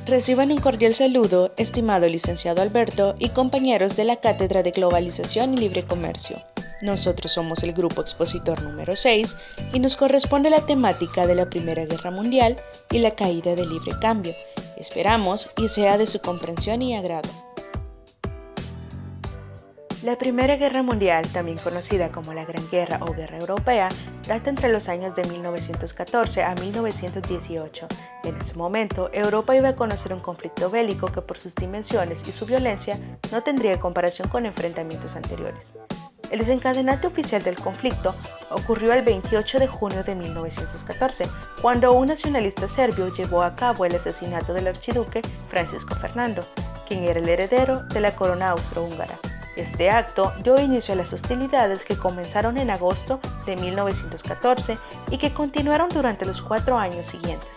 Reciban un cordial saludo, estimado licenciado Alberto y compañeros de la Cátedra de Globalización y Libre Comercio. Nosotros somos el grupo expositor número 6 y nos corresponde la temática de la Primera Guerra Mundial y la caída del libre cambio. Esperamos y sea de su comprensión y agrado. La Primera Guerra Mundial, también conocida como la Gran Guerra o Guerra Europea, data entre los años de 1914 a 1918. En ese momento, Europa iba a conocer un conflicto bélico que por sus dimensiones y su violencia no tendría comparación con enfrentamientos anteriores. El desencadenante oficial del conflicto ocurrió el 28 de junio de 1914, cuando un nacionalista serbio llevó a cabo el asesinato del archiduque Francisco Fernando, quien era el heredero de la corona austrohúngara. Este acto dio inicio a las hostilidades que comenzaron en agosto de 1914 y que continuaron durante los 4 años siguientes.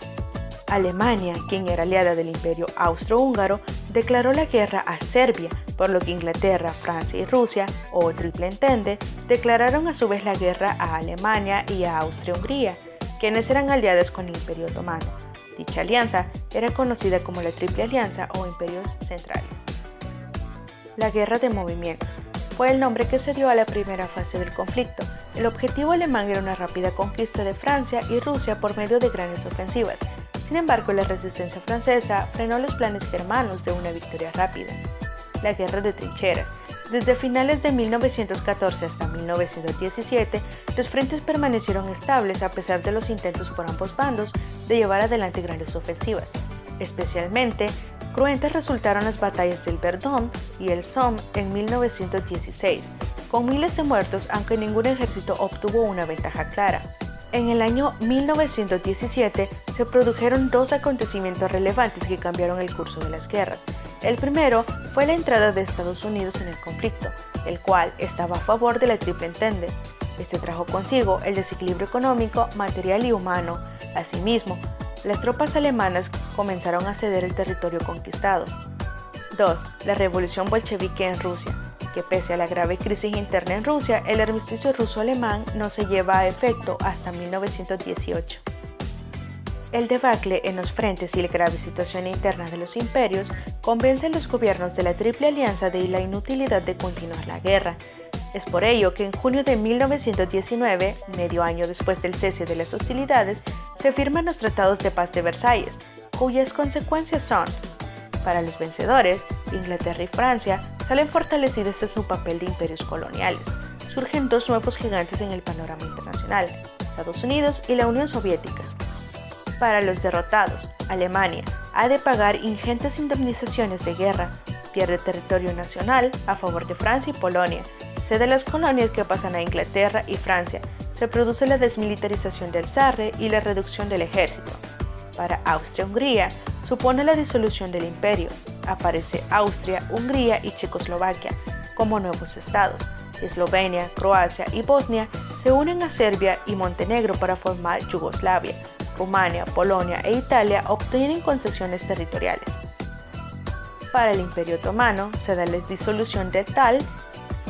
Alemania, quien era aliada del Imperio Austrohúngaro, declaró la guerra a Serbia, por lo que Inglaterra, Francia y Rusia, o Triple Entente, declararon a su vez la guerra a Alemania y a Austria-Hungría, quienes eran aliadas con el Imperio Otomano. Dicha alianza era conocida como la Triple Alianza o Imperios Centrales. La Guerra de Movimientos fue el nombre que se dio a la primera fase del conflicto. El objetivo alemán era una rápida conquista de Francia y Rusia por medio de grandes ofensivas. Sin embargo, la resistencia francesa frenó los planes germanos de una victoria rápida. La Guerra de Trincheras. Desde finales de 1914 hasta 1917, los frentes permanecieron estables a pesar de los intentos por ambos bandos de llevar adelante grandes ofensivas. Especialmente cruentas resultaron las batallas del Verdun y el Somme en 1916, con miles de muertos, aunque ningún ejército obtuvo una ventaja clara. En el año 1917 se produjeron dos acontecimientos relevantes que cambiaron el curso de las guerras. El primero fue la entrada de Estados Unidos en el conflicto, el cual estaba a favor de la Triple Entente. Este trajo consigo el desequilibrio económico, material y humano. Asimismo, las tropas alemanas comenzaron a ceder el territorio conquistado. 2. La revolución bolchevique en Rusia, que pese a la grave crisis interna en Rusia, el armisticio ruso-alemán no se lleva a efecto hasta 1918. El debacle en los frentes y la grave situación interna de los imperios convence a los gobiernos de la Triple Alianza de la inutilidad de continuar la guerra. Es por ello que en junio de 1919, medio año después del cese de las hostilidades, se firman los Tratados de Paz de Versalles, cuyas consecuencias son: para los vencedores, Inglaterra y Francia salen fortalecidas de su papel de imperios coloniales. Surgen dos nuevos gigantes en el panorama internacional, Estados Unidos y la Unión Soviética. Para los derrotados, Alemania ha de pagar ingentes indemnizaciones de guerra, pierde territorio nacional a favor de Francia y Polonia, cede las colonias que pasan a Inglaterra y Francia, se produce la desmilitarización del Sarre y la reducción del ejército. Para Austria-Hungría, supone la disolución del imperio. Aparece Austria, Hungría y Checoslovaquia como nuevos estados. Eslovenia, Croacia y Bosnia se unen a Serbia y Montenegro para formar Yugoslavia. Rumania, Polonia e Italia obtienen concesiones territoriales. Para el Imperio Otomano se da la disolución de tal,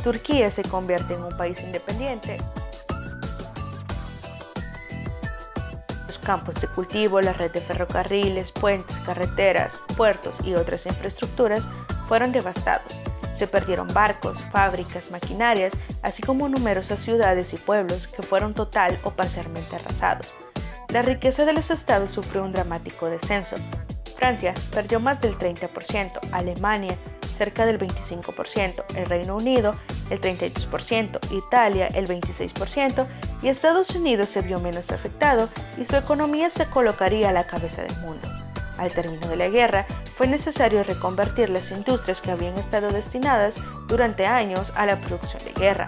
Turquía se convierte en un país independiente. Los campos de cultivo, la red de ferrocarriles, puentes, carreteras, puertos y otras infraestructuras fueron devastados. Se perdieron barcos, fábricas, maquinarias, así como numerosas ciudades y pueblos que fueron total o parcialmente arrasados. La riqueza de los estados sufrió un dramático descenso. Francia perdió más del 30%, Alemania cerca del 25%, el Reino Unido el 32%, Italia el 26% y Estados Unidos se vio menos afectado y su economía se colocaría a la cabeza del mundo. Al término de la guerra, fue necesario reconvertir las industrias que habían estado destinadas durante años a la producción de guerra.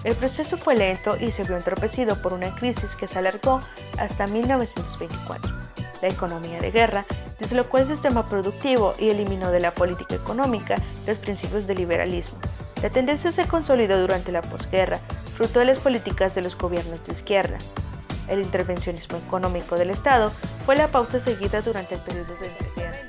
El proceso fue lento y se vio entorpecido por una crisis que se alargó hasta 1924. La economía de guerra deslocó el sistema productivo y eliminó de la política económica los principios del liberalismo. La tendencia se consolidó durante la posguerra, fruto de las políticas de los gobiernos de izquierda. El intervencionismo económico del Estado fue la pauta seguida durante el periodo de entreguerra.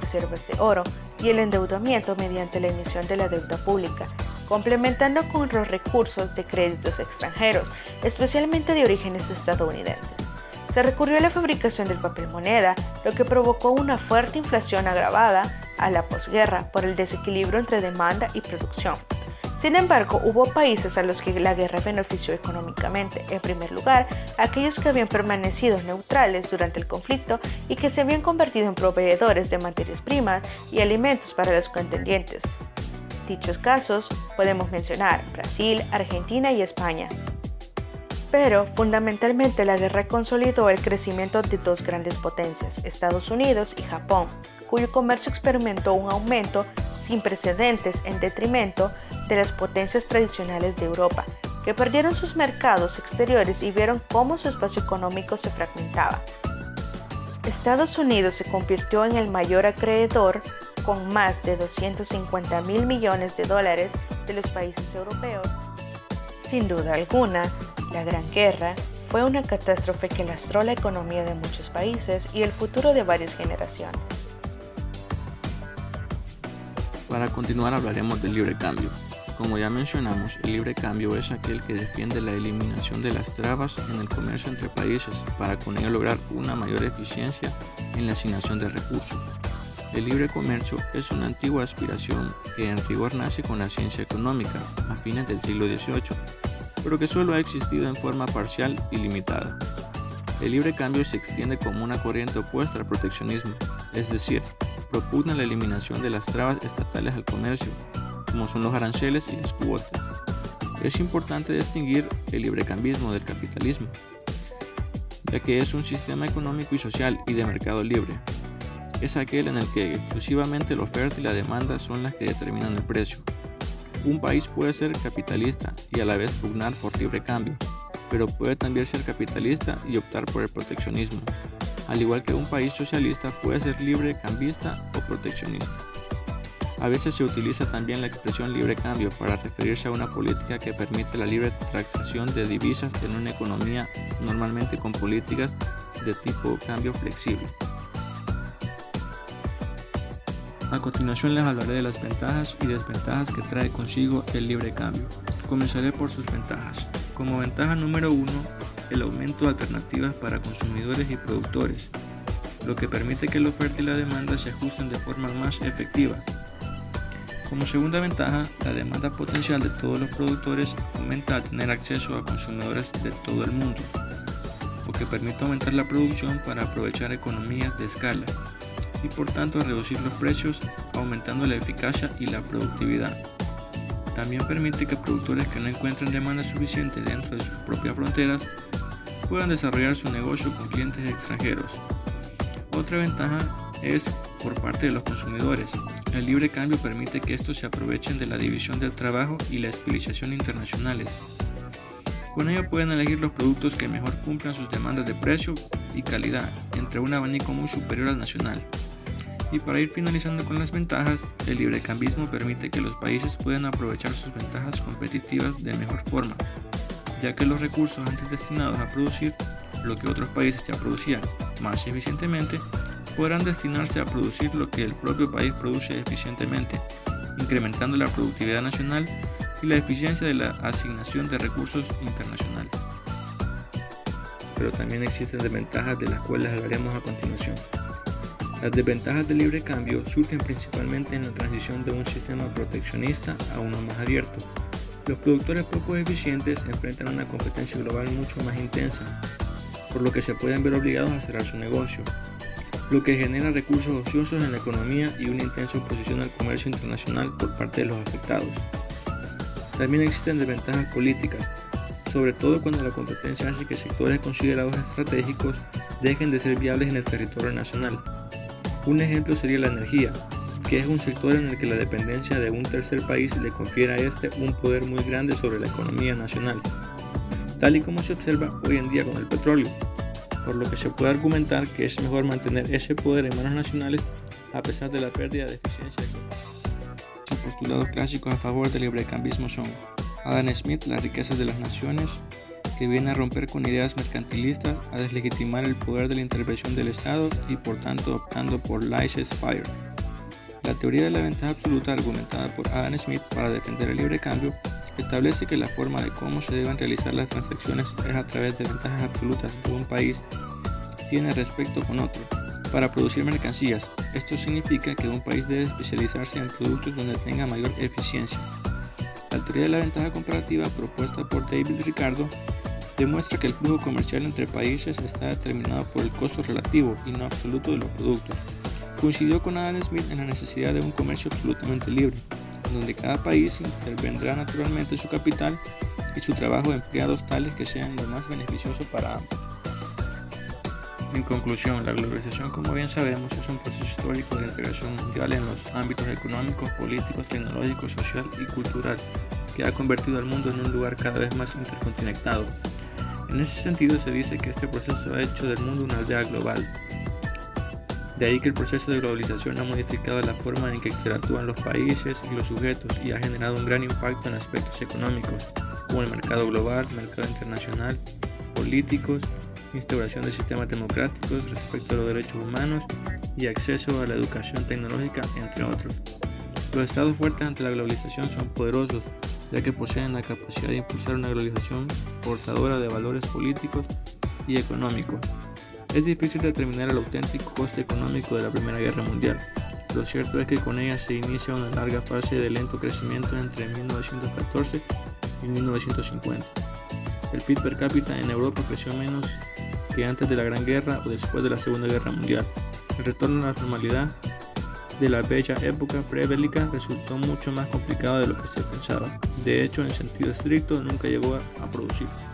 Reservas de oro y el endeudamiento mediante la emisión de la deuda pública, complementando con los recursos de créditos extranjeros, especialmente de orígenes estadounidenses. se recurrió a la fabricación del papel moneda, lo que provocó una fuerte inflación agravada a la posguerra por el desequilibrio entre demanda y producción. Sin embargo, hubo países a los que la guerra benefició económicamente. En primer lugar, aquellos que habían permanecido neutrales durante el conflicto y que se habían convertido en proveedores de materias primas y alimentos para los contendientes. Dichos casos podemos mencionar Brasil, Argentina y España. Pero, fundamentalmente, la guerra consolidó el crecimiento de dos grandes potencias, Estados Unidos y Japón, cuyo comercio experimentó un aumento sin precedentes en detrimento de las potencias tradicionales de Europa, que perdieron sus mercados exteriores y vieron cómo su espacio económico se fragmentaba. Estados Unidos se convirtió en el mayor acreedor con más de 250.000 millones de dólares de los países europeos. Sin duda alguna, la Gran Guerra fue una catástrofe que lastró la economía de muchos países y el futuro de varias generaciones. Para continuar hablaremos del libre cambio. Como ya mencionamos, el libre cambio es aquel que defiende la eliminación de las trabas en el comercio entre países para con ello lograr una mayor eficiencia en la asignación de recursos. El libre comercio es una antigua aspiración que en rigor nace con la ciencia económica a fines del siglo XVIII, pero que solo ha existido en forma parcial y limitada. El libre cambio se extiende como una corriente opuesta al proteccionismo, es decir, propugna la eliminación de las trabas estatales al comercio, como son los aranceles y las cuotas. Es importante distinguir el librecambismo del capitalismo, ya que es un sistema económico y social y de mercado libre. Es aquel en el que exclusivamente la oferta y la demanda son las que determinan el precio. Un país puede ser capitalista y a la vez pugnar por libre cambio, pero puede también ser capitalista y optar por el proteccionismo, al igual que un país socialista puede ser libre cambista o proteccionista. A veces se utiliza también la expresión libre cambio para referirse a una política que permite la libre transacción de divisas en una economía, normalmente con políticas de tipo cambio flexible. A continuación les hablaré de las ventajas y desventajas que trae consigo el libre cambio. Comenzaré por sus ventajas. Como ventaja número 1, el aumento de alternativas para consumidores y productores, lo que permite que la oferta y la demanda se ajusten de forma más efectiva. Como segunda ventaja, la demanda potencial de todos los productores aumenta al tener acceso a consumidores de todo el mundo, lo que permite aumentar la producción para aprovechar economías de escala y por tanto reducir los precios, aumentando la eficacia y la productividad. También permite que productores que no encuentren demanda suficiente dentro de sus propias fronteras puedan desarrollar su negocio con clientes extranjeros. Otra ventaja es por parte de los consumidores. El libre cambio permite que estos se aprovechen de la división del trabajo y la especialización internacionales. Con ello pueden elegir los productos que mejor cumplan sus demandas de precio y calidad, entre un abanico muy superior al nacional. Y para ir finalizando con las ventajas, el librecambismo permite que los países puedan aprovechar sus ventajas competitivas de mejor forma, ya que los recursos antes destinados a producir lo que otros países ya producían más eficientemente, podrán destinarse a producir lo que el propio país produce eficientemente, incrementando la productividad nacional y la eficiencia de la asignación de recursos internacional. Pero también existen desventajas de las cuales hablaremos a continuación. Las desventajas del libre cambio surgen principalmente en la transición de un sistema proteccionista a uno más abierto. Los productores poco eficientes enfrentan una competencia global mucho más intensa, por lo que se pueden ver obligados a cerrar su negocio, lo que genera recursos ociosos en la economía y una intensa oposición al comercio internacional por parte de los afectados. También existen desventajas políticas, sobre todo cuando la competencia hace que sectores considerados estratégicos dejen de ser viables en el territorio nacional. Un ejemplo sería la energía, que es un sector en el que la dependencia de un tercer país le confiere a este un poder muy grande sobre la economía nacional, tal y como se observa hoy en día con el petróleo, por lo que se puede argumentar que es mejor mantener ese poder en manos nacionales a pesar de la pérdida de eficiencia económica. Los postulados clásicos a favor del librecambismo son Adam Smith, Las riquezas de las naciones, que viene a romper con ideas mercantilistas, a deslegitimar el poder de la intervención del Estado y por tanto optando por laissez-faire. La teoría de la ventaja absoluta argumentada por Adam Smith para defender el libre cambio establece que la forma de cómo se deben realizar las transacciones es a través de ventajas absolutas de un país tiene respecto con otro. Para producir mercancías, esto significa que un país debe especializarse en productos donde tenga mayor eficiencia. La teoría de la ventaja comparativa propuesta por David Ricardo demuestra que el flujo comercial entre países está determinado por el costo relativo y no absoluto de los productos. Coincidió con Adam Smith en la necesidad de un comercio absolutamente libre, en donde cada país intervendrá naturalmente su capital y su trabajo de empleados tales que sean lo más beneficioso para ambos. En conclusión, la globalización, como bien sabemos, es un proceso histórico de integración mundial en los ámbitos económicos, políticos, tecnológicos, social y cultural, que ha convertido al mundo en un lugar cada vez más interconectado. En ese sentido, se dice que este proceso ha hecho del mundo una aldea global. De ahí que el proceso de globalización ha modificado la forma en que interactúan los países y los sujetos y ha generado un gran impacto en aspectos económicos, como el mercado global, mercado internacional, políticos, instauración de sistemas democráticos respecto a los derechos humanos y acceso a la educación tecnológica, entre otros. Los estados fuertes ante la globalización son poderosos, ya que poseen la capacidad de impulsar una globalización portadora de valores políticos y económicos. Es difícil determinar el auténtico coste económico de la Primera Guerra Mundial. Lo cierto es que con ella se inicia una larga fase de lento crecimiento entre 1914 y 1950. El PIB per cápita en Europa creció menos que antes de la Gran Guerra o después de la Segunda Guerra Mundial. El retorno a la normalidad de la bella época prebélica resultó mucho más complicado de lo que se pensaba. De hecho, en sentido estricto, nunca llegó a producirse.